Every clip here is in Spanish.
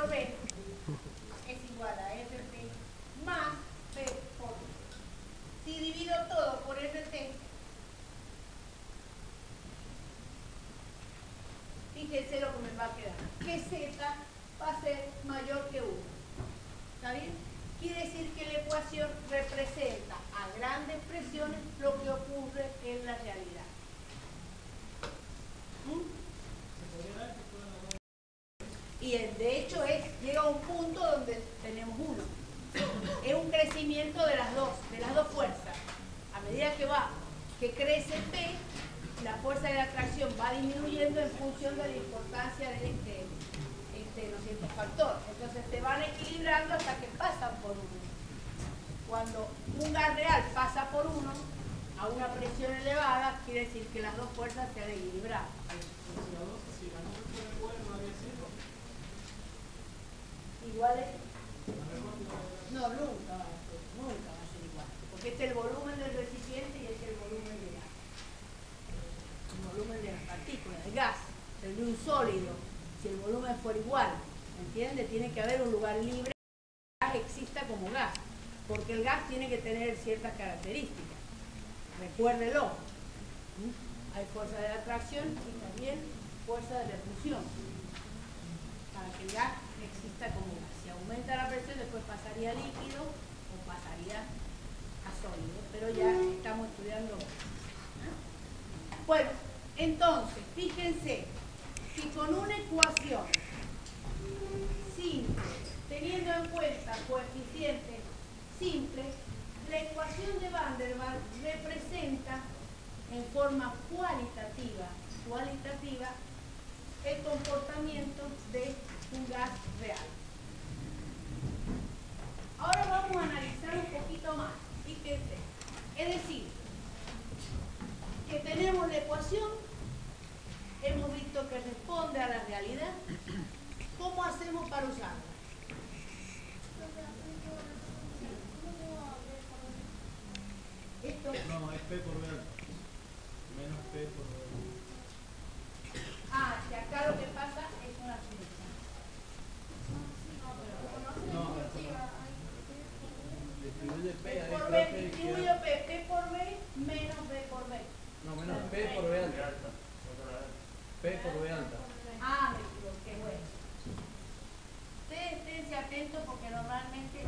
por B es igual a RT más P por B. Si divido todo por RT, fíjense lo que me va a quedar. Que Z va a ser mayor que 1. ¿Está bien? Quiere decir que la ecuación representa a grandes presiones lo que ocurre en la realidad. Y de hecho llega a un punto donde tenemos 1. Es un crecimiento de las dos fuerzas. A medida que crece P, la fuerza de atracción va disminuyendo en función de la importancia de este factor. Entonces se van equilibrando hasta que pasan por 1. Cuando un gas real pasa por 1 a una presión elevada, quiere decir que las dos fuerzas se han equilibrado. ¿Iguales? No, nunca va a ser igual. Porque este es el volumen del recipiente y este es el volumen del gas. El volumen de las partículas, del gas, el de un sólido. Si el volumen fuera igual, ¿entiende? Tiene que haber un lugar libre que el gas exista como gas. Porque el gas tiene que tener ciertas características. Recuérdelo. Hay fuerza de atracción y también fuerza de repulsión. Para que el gas exista como gas. Si aumenta la presión, después pasaría a líquido o pasaría a sólido. Pero ya estamos estudiando. Bueno, entonces, fíjense, si con una ecuación simple, teniendo en cuenta coeficientes simples, la ecuación de Van der Waals representa en forma cualitativa el comportamiento de un gas real. Ahora vamos a analizar un poquito más. Fíjense. Es decir, que tenemos la ecuación, hemos visto que responde a la realidad. ¿Cómo hacemos para usarla? Esto. No, es P por B alta. Menos P por B. Que acá lo que pasa es una sumisión. No, distribuye P ahí. Por B, distribuyo P por B menos B por B. No, menos P por B alta. P por B alta. Me equivoqué, bueno. Ustedes esténse atentos porque normalmente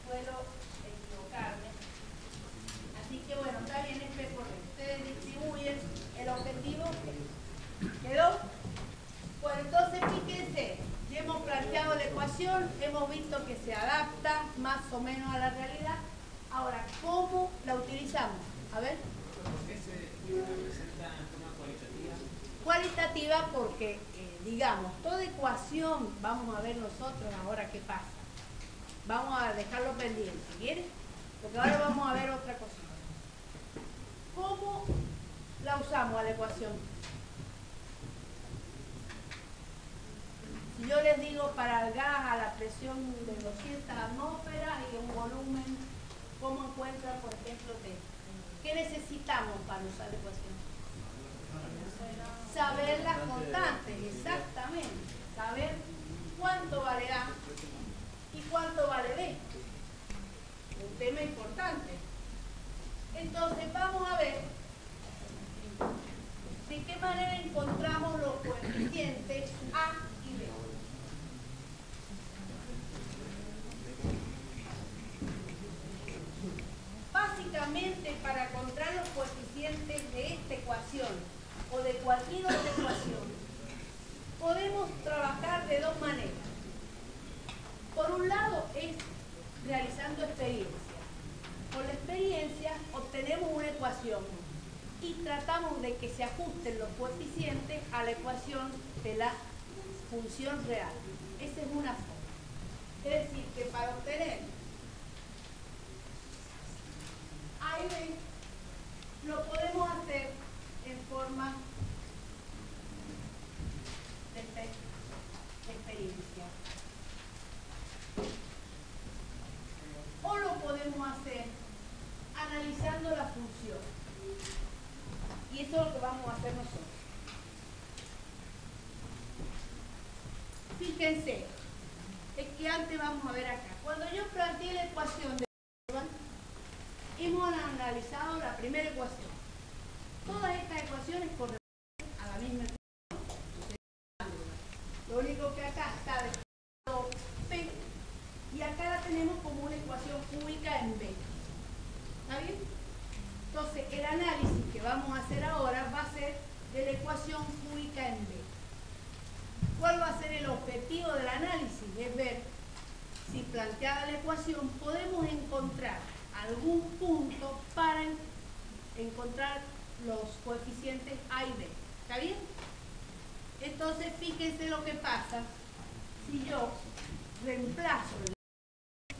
suelo equivocarme. Así que bueno, está bien, es P por B. Ustedes distribuyen el objetivo. ¿Quedó? Bueno, entonces fíjense, ya hemos planteado la ecuación, hemos visto que se adapta más o menos a la realidad. Ahora, ¿cómo la utilizamos? A ver. ¿Por qué se representa en forma cualitativa? Cualitativa porque, digamos, toda ecuación, vamos a ver nosotros ahora qué pasa. Vamos a dejarlo pendiente, ¿quieren? Porque ahora vamos a ver otra cosita. ¿Cómo la usamos a la ecuación? Si yo les digo para el gas a la presión de 200 atmósferas y un volumen, ¿cómo encuentran, por ejemplo, T? ¿Qué necesitamos para usar la ecuación? Saber las constantes, exactamente. Saber cuánto vale A y cuánto vale B. Un tema importante. Entonces, vamos a ver de qué manera encontramos los coeficientes A y B. Básicamente, para encontrar los coeficientes de esta ecuación o de cualquier otra ecuación, podemos trabajar de dos maneras. Por un lado es realizando experiencias. Con la experiencia obtenemos una ecuación y tratamos de que se ajusten los coeficientes a la ecuación de la función real. Esa es una forma. Es decir, que para obtener A y B lo podemos hacer en forma de experiencia. O lo podemos hacer analizando la función. Y eso es lo que vamos a hacer nosotros. Fíjense, que antes vamos a ver acá. Cuando yo planteé la ecuación de curva, hemos analizado la primera ecuación. Todas estas ecuaciones corresponden a la misma ecuación. Lo único que acá está despejado P y acá la tenemos como una ecuación cúbica en B. ¿Está bien? Entonces, el análisis que vamos a hacer ahora va a ser de la ecuación cúbica en B. ¿Cuál va a ser el objetivo del análisis? Es ver si planteada la ecuación podemos encontrar algún punto para encontrar los coeficientes A y B. ¿Está bien? Entonces, fíjense lo que pasa si yo reemplazo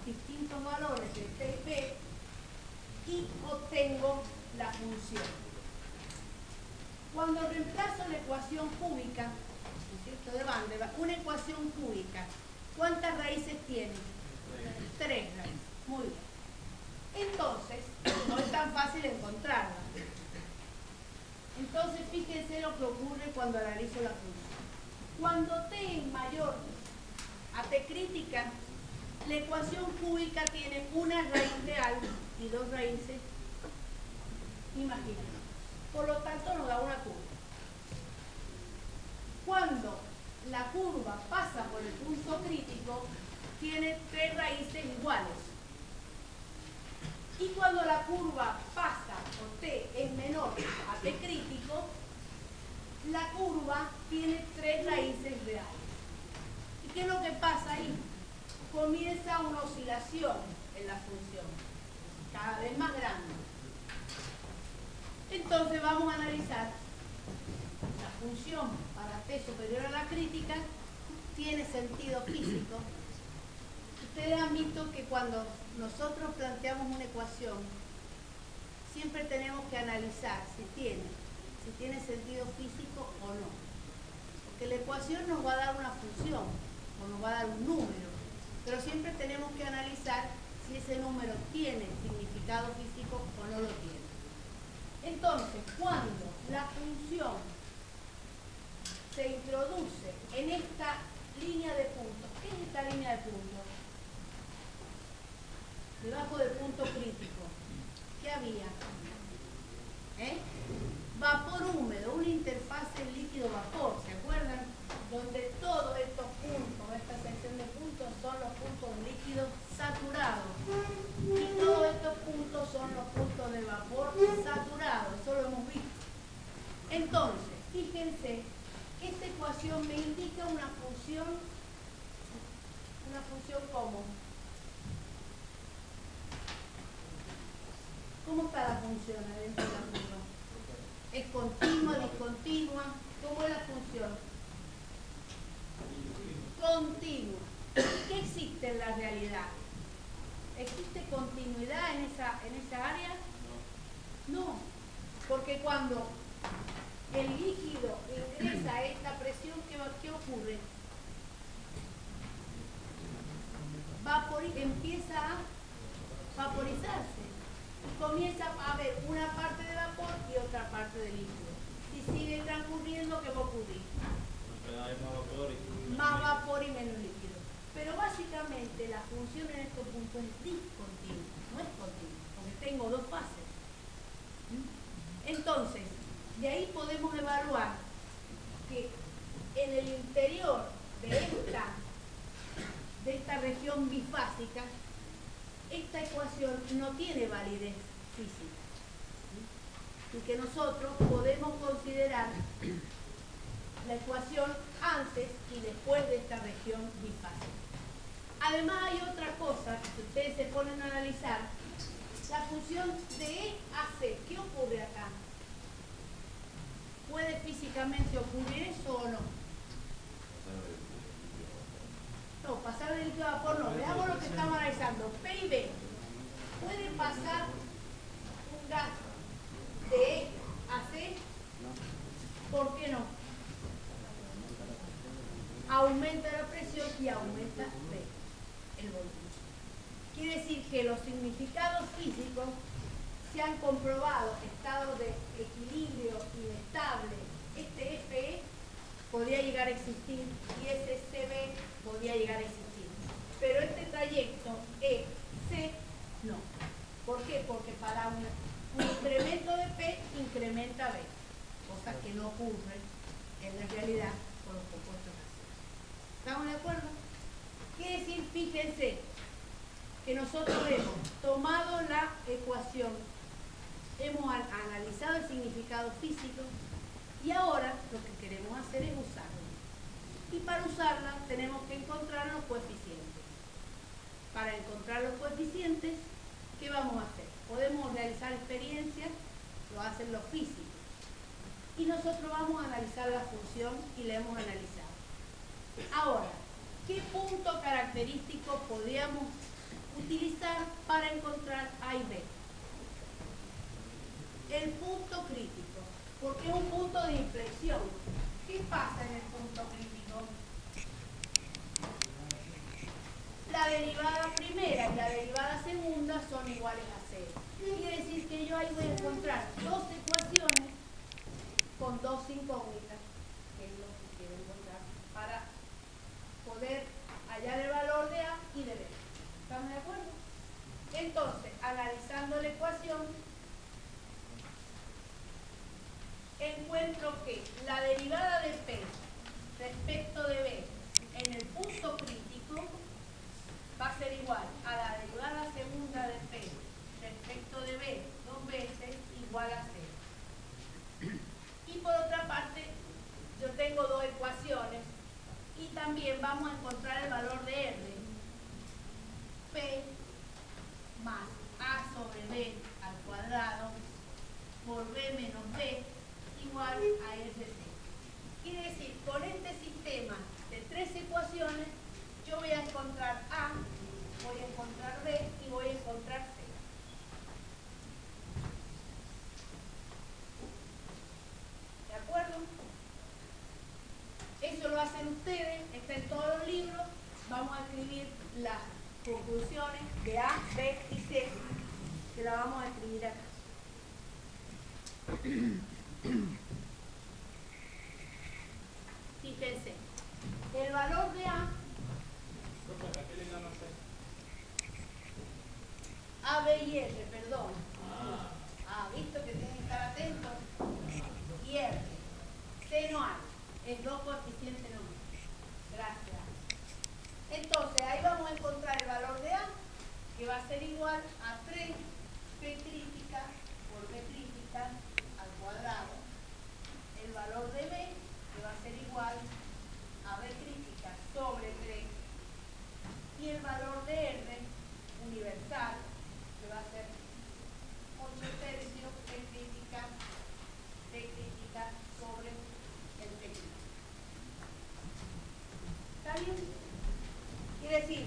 distintos valores de T y B y obtengo la función. Cuando reemplazo la ecuación cúbica, ¿no es cierto?, de Van der Waals, una ecuación cúbica, ¿cuántas raíces tiene? 3 raíces. Muy bien. Entonces, no es tan fácil encontrarla. Entonces, fíjense lo que ocurre cuando analizo la función. Cuando t es mayor a t crítica, la ecuación cúbica tiene una raíz real y 2 raíces imaginadas. Por lo tanto, nos da una curva. Cuando la curva pasa por el punto crítico, tiene 3 raíces iguales. Y cuando la curva pasa, o t es menor a t crítico, la curva tiene 3 raíces reales. ¿Y qué es lo que pasa ahí? Comienza una oscilación en la función, cada vez más grande. Entonces vamos a analizar la función para t superior a la crítica, tiene sentido físico. Ustedes han visto que cuando nosotros planteamos una ecuación, siempre tenemos que analizar si tiene sentido físico o no. Porque la ecuación nos va a dar una función o nos va a dar un número, pero siempre tenemos que analizar si ese número tiene significado físico o no lo tiene. Entonces, cuando la función se introduce en esta línea de puntos, ¿qué es esta línea de puntos? Debajo del punto crítico, ¿qué había? Vapor húmedo, una interfase líquido-vapor, ¿se acuerdan? Donde todos estos puntos, esta sección de puntos, son los puntos líquidos saturados. Y todos estos puntos son los puntos de vapor saturados, eso lo hemos visto. Entonces, fíjense, esta ecuación me indica una función ¿cómo? ¿Cómo está la función adentro de la curva? ¿Es continua, discontinua? ¿Cómo es la función? Continua. ¿Qué existe en la realidad? ¿Existe continuidad en esa área? No, porque cuando el líquido ingresa a esta presión, ¿qué ocurre? Empieza a vaporizarse y comienza a haber una parte de vapor y otra parte de líquido. Si sigue transcurriendo, ¿qué va a ocurrir? Más vapor y menos líquido. Pero básicamente la función en estos puntos es discontinua, no es continua, porque tengo 2 fases. Entonces, de ahí podemos evaluar que en el interior de esta región bifásica, esta ecuación no tiene validez física. Y que nosotros podemos considerar la ecuación antes y después de esta región bifásica. Además hay otra cosa que si ustedes se ponen a analizar, la función de E a C, ¿qué ocurre acá? ¿Puede físicamente ocurrir eso o no? No, pasar del líquido a vapor no. Veamos lo que estamos analizando. P y B. ¿Puede pasar un gas de E a C? ¿Por qué no? Aumenta la presión y aumenta el volumen. Quiere decir que los significados físicos se han comprobado, estados de equilibrio inestable, este FE podría llegar a existir y ese CB podría llegar a existir. para un incremento de P incrementa B, cosa que no ocurre en la realidad con los compuestos gaseosos. ¿Estamos de acuerdo? Quiere decir, fíjense, que nosotros hemos tomado la ecuación, hemos analizado el significado físico y ahora lo que queremos hacer es usarla. Y para usarla tenemos que encontrar los coeficientes. Para encontrar los coeficientes, ¿qué vamos a hacer? Podemos realizar experiencias, lo hacen los físicos. Y nosotros vamos a analizar la función y la hemos analizado. Ahora, ¿qué punto característico podríamos utilizar para encontrar A y B? El punto crítico, porque es un punto de inflexión. ¿Qué pasa en el punto crítico? La derivada primera y la derivada segunda son iguales a 0. Quiere decir que yo ahí voy a encontrar dos ecuaciones con dos incógnitas, que es lo que quiero encontrar, para poder hallar el valor de A y de B. ¿Estamos de acuerdo? Entonces, analizando la ecuación, encuentro que la derivada de P respecto de B en el punto crítico va a ser igual a la derivada segunda de P respecto de B dos veces igual a 0. Y por otra parte, yo tengo dos ecuaciones y también vamos a encontrar el valor de R. P más A sobre B al cuadrado por B menos B igual a RC. Quiere decir, con este sistema de tres ecuaciones, yo voy a encontrar A, voy a encontrar B y voy a encontrar C. ¿De acuerdo? Eso lo hacen ustedes, está en todos los libros. Vamos a escribir las conclusiones de A, B y C, que la vamos a escribir acá. Fíjense, el valor de A, A, B y R, perdón. Visto que tienen que estar atentos. Y R, C no hay, es dos coeficientes nomás. Gracias. Entonces, ahí vamos a encontrar el valor de A, que va a ser igual a 3 P crítica por B crítica al cuadrado. El valor de B, que va a ser igual a B crítica sobre 3. Y el valor de R universal, que va a ser 8 tercios P crítica sobre el P crítica. ¿Está bien? Quiere decir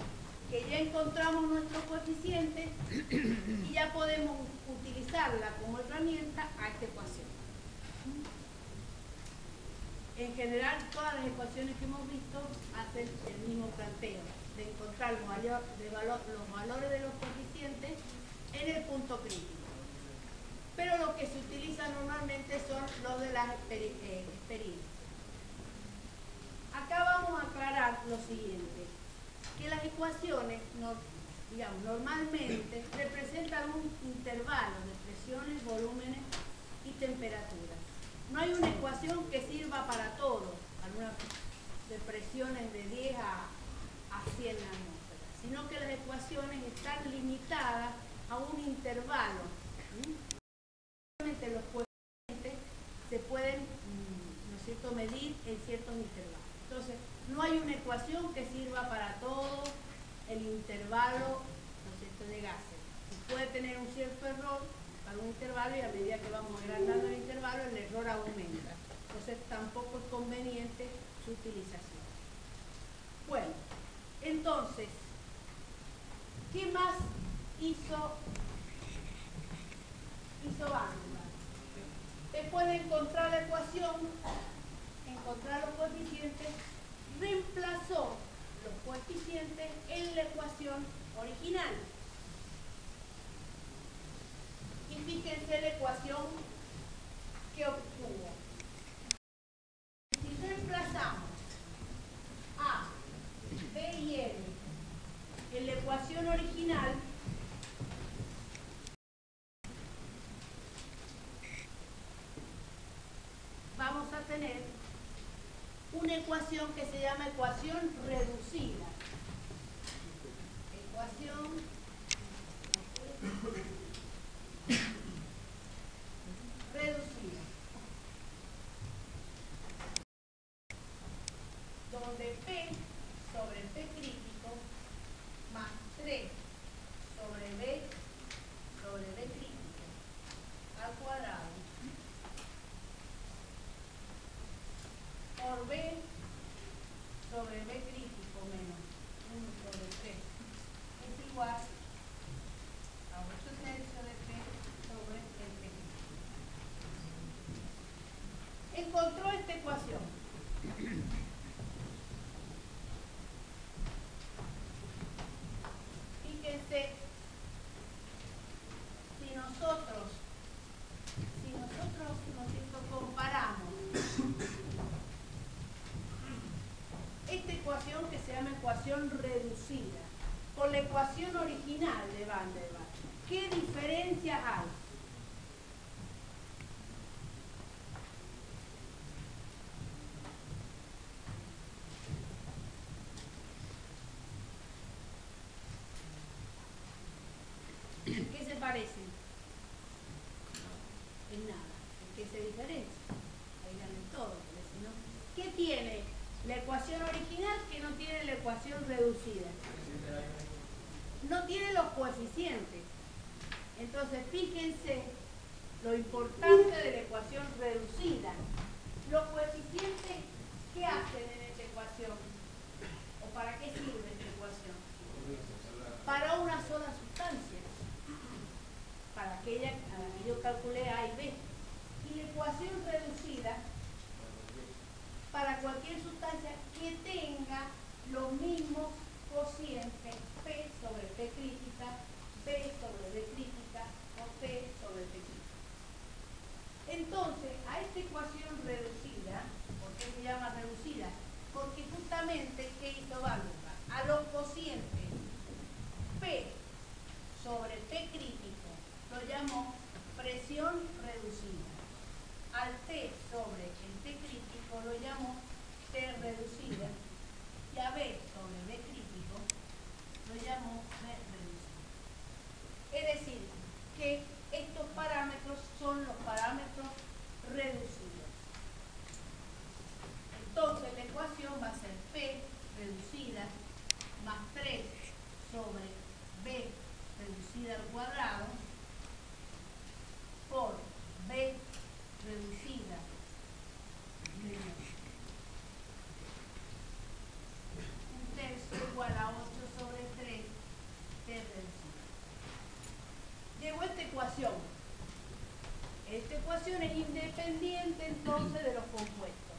que ya encontramos nuestro coeficiente y ya podemos utilizarla como herramienta a esta ecuación. En general, todas las ecuaciones que hemos visto hacen el mismo planteo, de encontrar los valores de los coeficientes en el punto crítico. Pero lo que se utiliza normalmente son los de las experiencias. Acá vamos a aclarar lo siguiente, que las ecuaciones, normalmente representan un intervalo de presiones, volúmenes y temperaturas. No hay una ecuación que sirva para todo, algunas de presiones de 10 a 100 atmósferas, sino que las ecuaciones están limitadas a un intervalo. Los coeficientes se pueden, ¿no es cierto?, medir en ciertos intervalos. Entonces, no hay una ecuación que sirva para todo el intervalo, ¿no es cierto?, de gases. Se puede tener un cierto error para un intervalo y a medida que vamos agrandando el intervalo, el error aumenta. Entonces, tampoco es conveniente su utilización. Bueno, entonces, ¿qué más hizo Banzhaf? Después de encontrar la ecuación, encontrar los coeficientes, reemplazó los coeficientes en la ecuación original. Y fíjense la ecuación que obtuvo. Si reemplazamos A, B y N en la ecuación original, tener una ecuación que se llama ecuación reducida. Ecuación reducida, donde P sobre P crítico más 3 sobre B crítico al cuadrado por B sobre B crítico menos 1 sobre 3 es igual a 8 tercios de P sobre el P crítico. Encontró esta ecuación. Fíjense, si nosotros comparamos esta ecuación que se llama ecuación reducida con la ecuación original de Van der Waals, ¿qué diferencias hay? ¿Qué se parecen? En nada. ¿En qué se diferencia? Oigan en todo, porque si no, ¿qué tiene la ecuación original que no tiene la ecuación reducida? No tiene los coeficientes. Entonces, fíjense lo importante de la ecuación reducida. Los coeficientes, ¿qué hacen en esta ecuación? ¿O para qué sirve esta ecuación? Para una sola sustancia. Para aquella a la que yo calculé A y B. Y la ecuación reducida para cualquier sustancia que tenga los mismos cocientes P sobre P crítica, B sobre B crítica o P sobre P crítica. Entonces, a esta ecuación reducida, ¿por qué se llama reducida? Porque justamente, ¿qué hizo Van der Waals? A los cocientes P sobre P crítico lo llamó presión reducida. Al P sobre el P crítico lo llamó T reducida. Y a B sobre B crítico lo llamó B reducida. Es decir, que estos parámetros son los parámetros reducidos. Entonces la ecuación va a ser P reducida más 3 sobre B reducida al cuadrado por B reducida menos 1 tercio igual a 8 sobre 3 T reducida. Llegó esta ecuación. Esta ecuación es independiente entonces de los compuestos.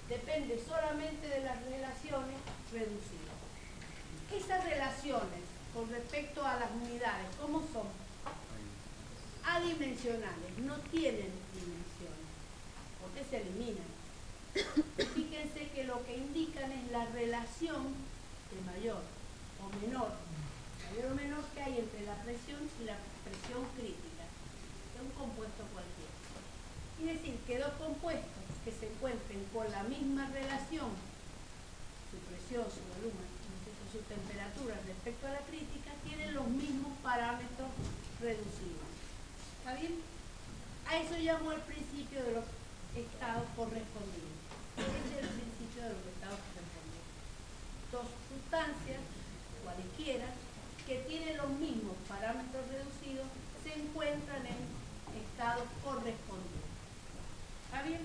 Depende solamente de las relaciones reducidas. Esas relaciones con respecto a las unidades, ¿cómo son? Adimensionales, no tienen dimensiones, porque se eliminan. Fíjense que lo que indican es la relación de mayor o menor que hay entre la presión y la presión crítica de un compuesto cualquiera. Es decir, que dos compuestos que se encuentren con la misma relación, su presión, su volumen, su temperatura respecto a la crítica, tienen los mismos parámetros reducidos. ¿Está bien? A eso llamó el principio de los estados correspondientes. Ese es el principio de los estados correspondientes. Dos sustancias, cualesquiera, que tienen los mismos parámetros reducidos, se encuentran en estados correspondientes. ¿Está bien?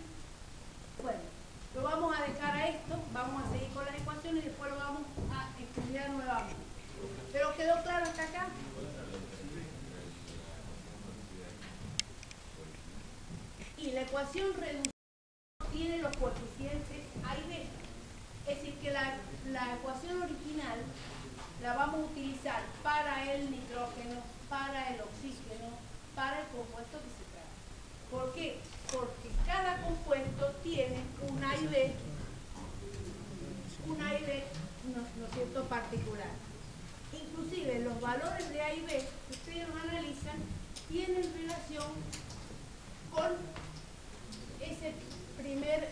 Bueno, lo vamos a dejar a esto, vamos a seguir con las ecuaciones y después lo vamos a estudiar nuevamente. ¿Pero quedó claro hasta acá? Y la ecuación reducida tiene los coeficientes A y B. Es decir, que la ecuación original la vamos a utilizar para el nitrógeno, para el oxígeno, para el compuesto que se trata. ¿Por qué? Porque cada compuesto tiene un A y B, ¿no es cierto?, particular. Inclusive los valores de A y B, si ustedes lo analizan, tienen relación con ese primer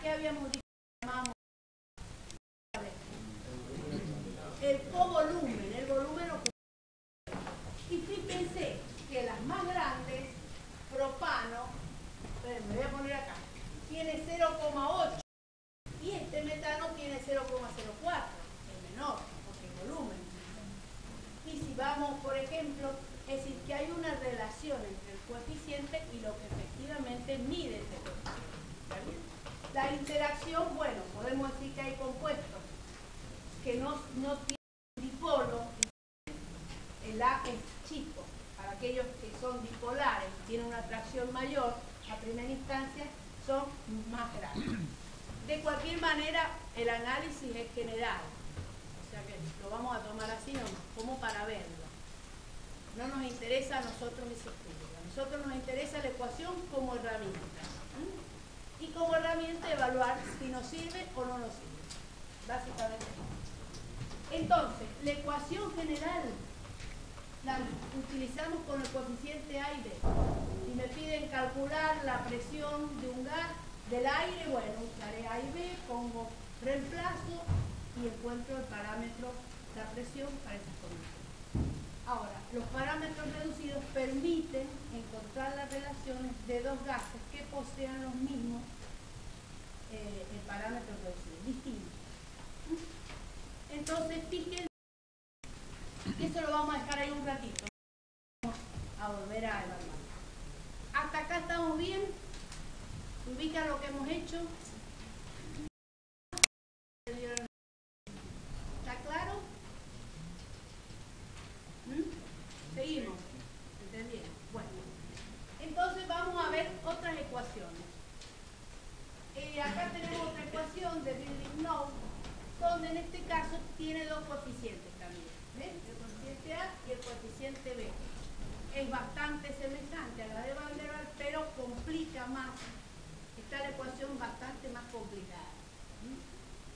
¿qué habíamos dicho? Llamábamos el covolumen, el volumen ocupacional. Y fíjense que las más grandes, propano, me voy a poner acá, tiene 0,8 y este metano tiene 0,04, el menor, porque el volumen. Y si vamos, por ejemplo, es decir, que hay una relación entre el coeficiente y lo que efectivamente mide este coeficiente. ¿Está bien? La interacción, bueno, podemos decir que hay compuestos que no tienen dipolo. El A es chico. Para aquellos que son dipolares, tienen una atracción mayor, a primera instancia son más grandes. De cualquier manera, el análisis es general. O sea que lo vamos a tomar así nomás, como para verlo. No nos interesa a nosotros ese estudio. A nosotros nos interesa la ecuación como herramienta. Y como herramienta evaluar si nos sirve o no nos sirve. Básicamente. Entonces, la ecuación general la utilizamos con el coeficiente aire. Si me piden calcular la presión de un gas del aire, bueno, usaré A y B, pongo reemplazo y encuentro el parámetro, la presión para esas condiciones. Ahora, los parámetros reducidos permiten encontrar las relaciones de dos gases que posean los mismos parámetros reducidos, distintos. Entonces, fíjense, eso lo vamos a dejar ahí un ratito. Vamos a volver a evaluar. Hasta acá estamos bien. Ubican lo que hemos hecho. ¿Está claro? Seguimos. ¿Entendieron? Bueno. Entonces vamos a ver otras ecuaciones. Acá tenemos otra ecuación de Birling-Knopf, donde en este caso tiene dos coeficientes también. ¿Ven? El coeficiente A y el coeficiente B. Es bastante semejante a la de Van der Waals, pero complica más. Está la ecuación bastante más complicada.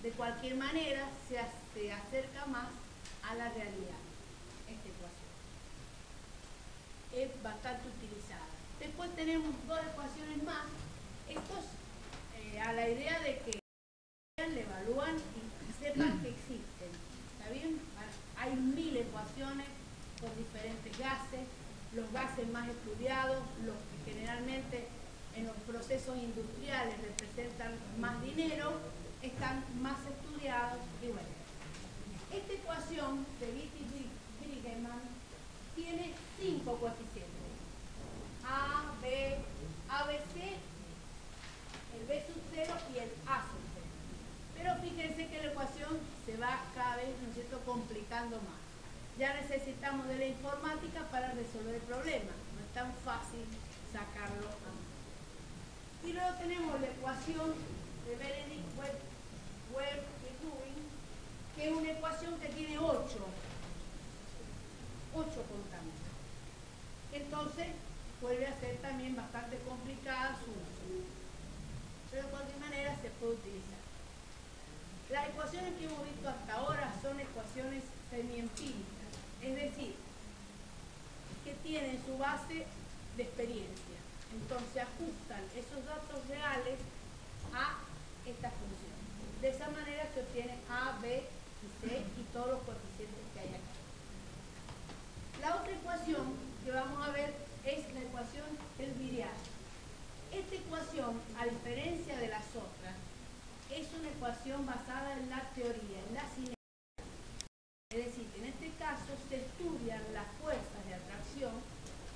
De cualquier manera, se acerca más a la realidad, esta ecuación. Es bastante utilizada. Después tenemos dos ecuaciones más. Estos, a la idea de que le evalúan y sepan que existen. ¿Está bien? Hay 1000 ecuaciones con diferentes gases. Los gases más estudiados, los que generalmente en los procesos industriales representan más dinero, están más estudiados y bueno. Esta ecuación de Witt-Bridgman tiene 5 coeficientes. A, B, ABC, el B sub 0 y el A sub 0. Pero fíjense que la ecuación se va cada vez, ¿no es cierto?, complicando más. Ya necesitamos de la informática para resolver el problema. No es tan fácil sacarlo a mano. Y luego tenemos la ecuación de Benedict Webb y Rubin, que es una ecuación que tiene 8 constantes. Entonces, vuelve a ser también bastante complicada su uso. Pero de cualquier manera se puede utilizar. Las ecuaciones que hemos visto hasta ahora son ecuaciones semiempíricas, es decir, que tienen su base de experiencia. Entonces ajustan esos datos reales a esta función. De esa manera se obtiene A, B y C y todos los coeficientes que hay acá. La otra ecuación que vamos a ver es la ecuación del viriato. Esta ecuación, a diferencia de las otras, es una ecuación basada en la teoría, en la cinética. Es decir, en este caso se estudian las fuerzas de atracción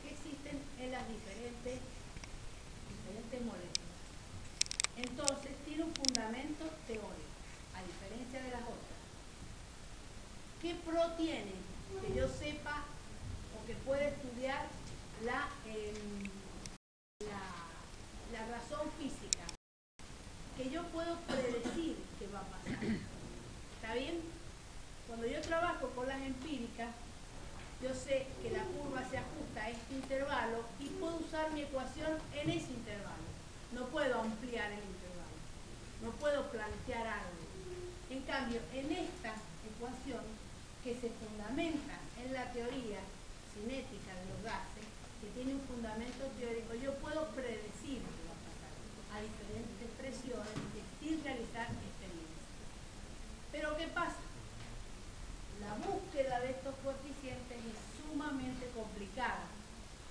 que existen en las diferentes moléculas. Entonces, tiene un fundamento teórico, a diferencia de las otras. ¿Qué pro tiene? Que yo sepa o que pueda estudiar la razón física, que yo puedo predecir qué va a pasar. ¿Está bien? Cuando yo trabajo con las empíricas, yo sé que la curva se ajusta a este intervalo y puedo usar mi ecuación en ese intervalo. No puedo ampliar el intervalo. No puedo plantear algo. En cambio, en esta ecuación, que se fundamenta en la teoría cinética de los gases, que tiene un fundamento teórico, yo puedo predecir qué va a pasar. a diferentes presiones sin realizar experiencias. Pero ¿qué pasa? La búsqueda de estos coeficientes es sumamente complicada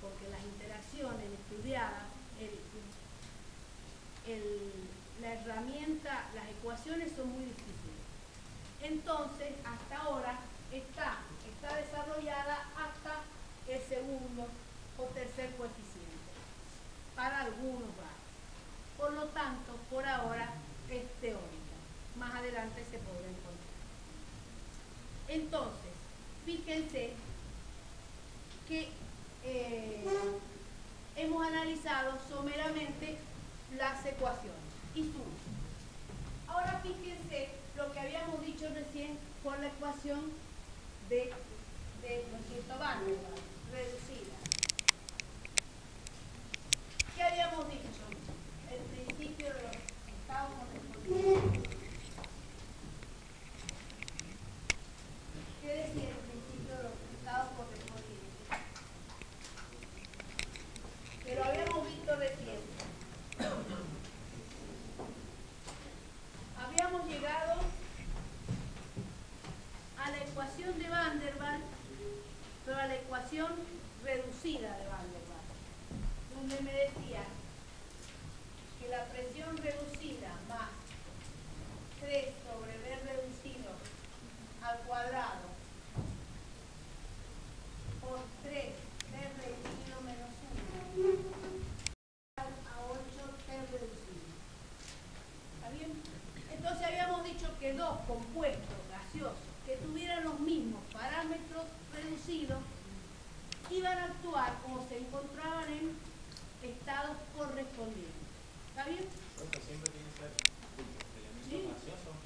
porque las interacciones estudiadas, la herramienta, las ecuaciones son muy difíciles. Entonces, hasta ahora está desarrollada hasta el segundo o tercer coeficiente para algunos gases. Por lo tanto, por ahora es teórica. Más adelante se podrá encontrar. Entonces, fíjense que hemos analizado someramente las ecuaciones y su uso. Ahora fíjense lo que habíamos dicho recién con la ecuación de Van der Waals reducida. ¿Qué habíamos dicho? El principio de los estados correspondientes. ¿Qué decía el principio de los estados correspondientes? Que lo habíamos visto recién. Habíamos llegado a la ecuación de Van der Waals, pero a la ecuación reducida de Van der Waals, donde me decía que la presión reducida más 3 sobre B reducido al cuadrado por 3 T reducido menos 1 a 8 T reducido. ¿Está bien? Entonces habíamos dicho que dos compuestos gaseosos que tuvieran los mismos parámetros reducidos iban a actuar como se encontraban en estados correspondientes. ¿Está bien? Siempre tiene que ser elementos gaseosos.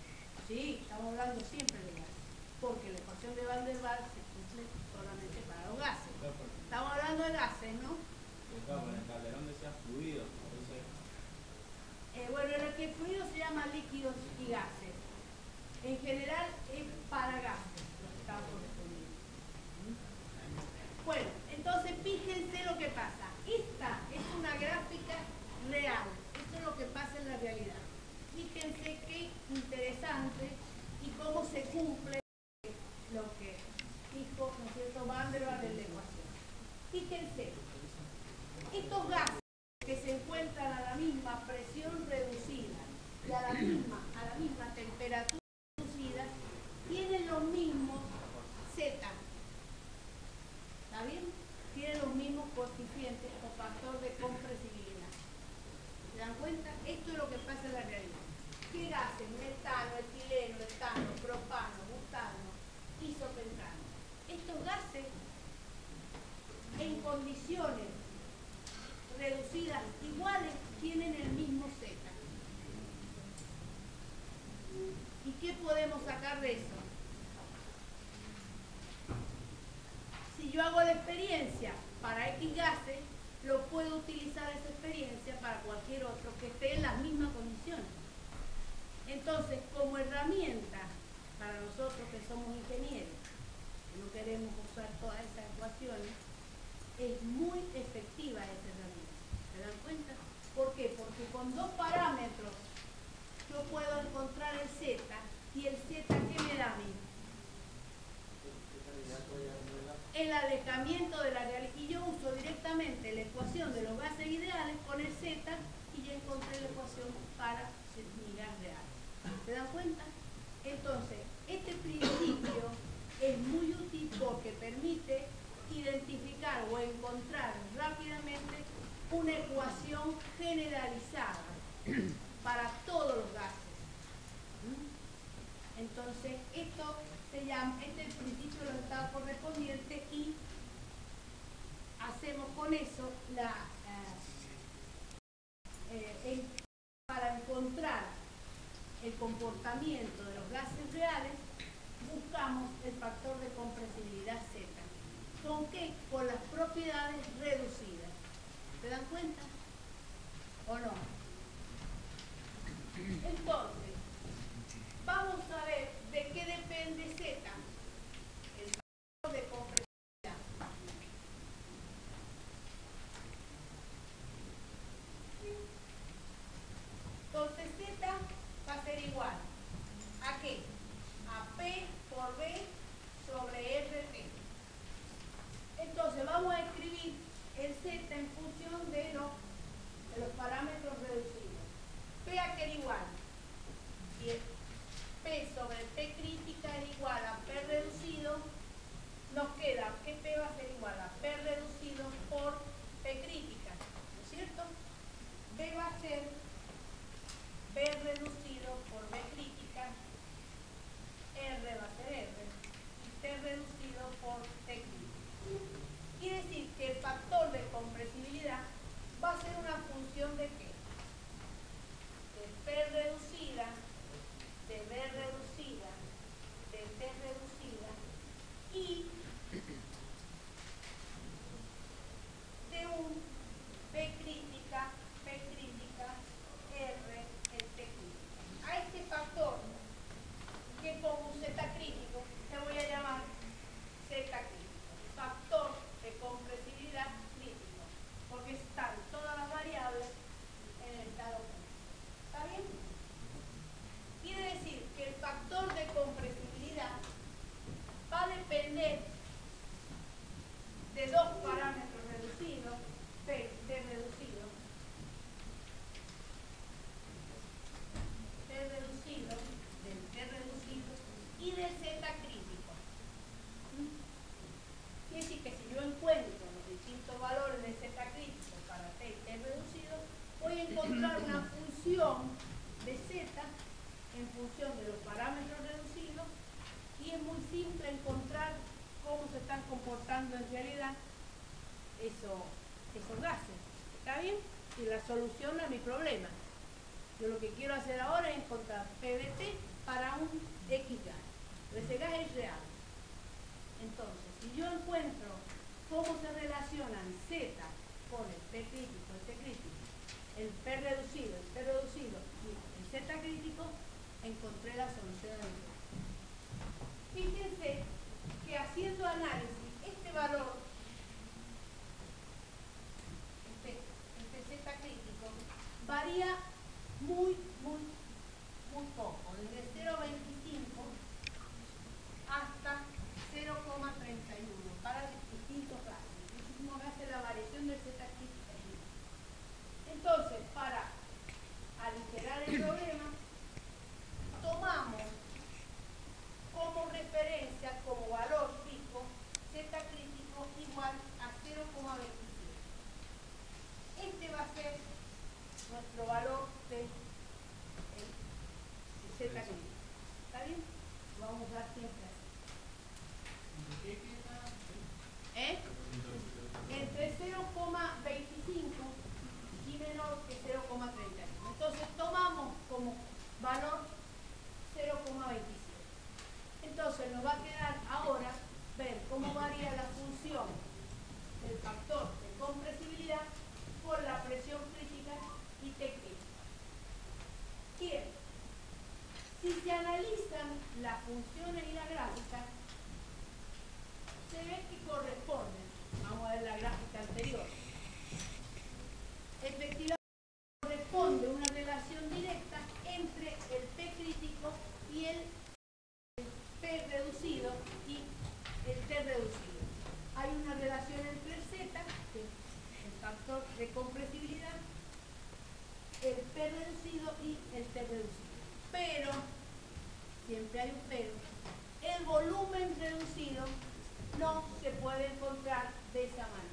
Sí, estamos hablando siempre de gases, porque la ecuación de Van der Waals se cumple solamente para los gases. Estamos hablando de gases, ¿no? Claro, en el calderón decía fluido. Entonces... bueno, en el que fluido se llama líquidos y gases. En general es para gases los estados correspondientes. Bueno, entonces fíjense lo que pasa. Esta es una gráfica real. Esto es lo que pasa en la realidad. Fíjense qué interesante y cómo se cumple lo que dijo, ¿no es cierto?, Van der Waals en la ecuación. Fíjense, estos gases que se encuentran a la misma presión reducida y a la misma temperatura reducida tienen los mismos Z. ¿Está bien? Tienen los mismos coeficientes o factor de compresibilidad. ¿Se dan cuenta? Esto es lo que pasa en la realidad. ¿Qué gases? Metano, etileno, etano, propano, butano, isopentano. Estos gases en condiciones reducidas iguales tienen el mismo Z. ¿Y qué podemos sacar de eso? Si yo hago la experiencia para X gases, lo puedo utilizar esa experiencia para cualquier otro que esté en las mismas condiciones. Entonces, como herramienta para nosotros que somos ingenieros, que no queremos usar todas esas ecuaciones, es muy efectiva esa herramienta. ¿Se dan cuenta? ¿Por qué? Porque con dos parámetros yo puedo encontrar el Z, y el Z, ¿qué me da a mí? El alejamiento de la realidad. Y yo uso directamente la ecuación de los gases ideales con el Z y ya encontré la ecuación para mi gas real. ¿Se dan cuenta? Entonces, este principio es muy útil porque permite identificar o encontrar rápidamente una ecuación generalizada para todos los gases. Entonces, esto se llama, este es el principio de los estados correspondientes y hacemos con eso para encontrar el comportamiento de los gases reales, buscamos el factor de compresibilidad Z. ¿Con qué? Con las propiedades reducidas. ¿Se dan cuenta? ¿O no? Entonces, vamos a ver de qué depende Z. El factor de compresibilidad. ser igual ¿a qué? A P por B sobre RT. Entonces vamos a escribir el Z en función de los parámetros reducidos. P a que era igual. Si P sobre P crítica es igual a P reducido, nos queda que P va a ser igual a P reducido por P crítica, ¿no es cierto? B va a ser B reducido por B crítica, R va a ser R, y T reducido por T crítica. Quiere decir que el factor de compresibilidad va a ser una función de ¿qué? De P reducida, de B reducida, de T reducida y de un P crítica, R, el T crítica. A este factor, que pongo un Z crítico, le voy a llamar Z crítico, factor de compresibilidad crítico, porque están todas las variables en el estado crítico. ¿Está bien? Quiere decir que el factor de compresibilidad va a depender de dos parámetros reducidos, P reducido, del T reducido y del Z crítico. Quiere decir que si yo encuentro los distintos valores de Z crítico para T y T reducido, voy a encontrar una función de Z en función de los parámetros reducidos y es muy simple encontrar cómo se están comportando en realidad esos gases. ¿Está bien? Y la solución a mi problema. Yo lo que quiero hacer ahora es encontrar P de T para un X gas. Ese gas es real. Entonces, si yo encuentro cómo se relacionan Z con el P crítico, el T crítico, el P reducido, el T reducido y el Z crítico, encontré la solución del problema. Fíjense que haciendo análisis, este valor, este Z crítico, varía muy poco, desde 0,25 hasta 0,31 para distintos gases. Distintos gases, la variación del Z crítico es mínima. Entonces, para aligerar el problema, tomamos como referencia, como valor pico, Z crítico igual a 0,27. Este va a ser nuestro valor de Z crítico. ¿Está bien? Lo vamos a dar siempre así. Entre 0,25 y menor que 0,31. Entonces tomamos como valor 0,27. Entonces nos va a quedar ahora ver cómo varía la función del factor de compresibilidad por la presión crítica y T crítica. Bien, si se analizan las funciones y la gráfica, se ve que corresponden. Vamos a ver la gráfica anterior. Efectivamente corresponde una relación directa entre el P crítico y el P reducido y el T reducido. Hay una relación entre el Z, que es el factor de compresibilidad, el P reducido y el T reducido. Pero, siempre hay un pero, el volumen reducido no se puede encontrar de esa manera.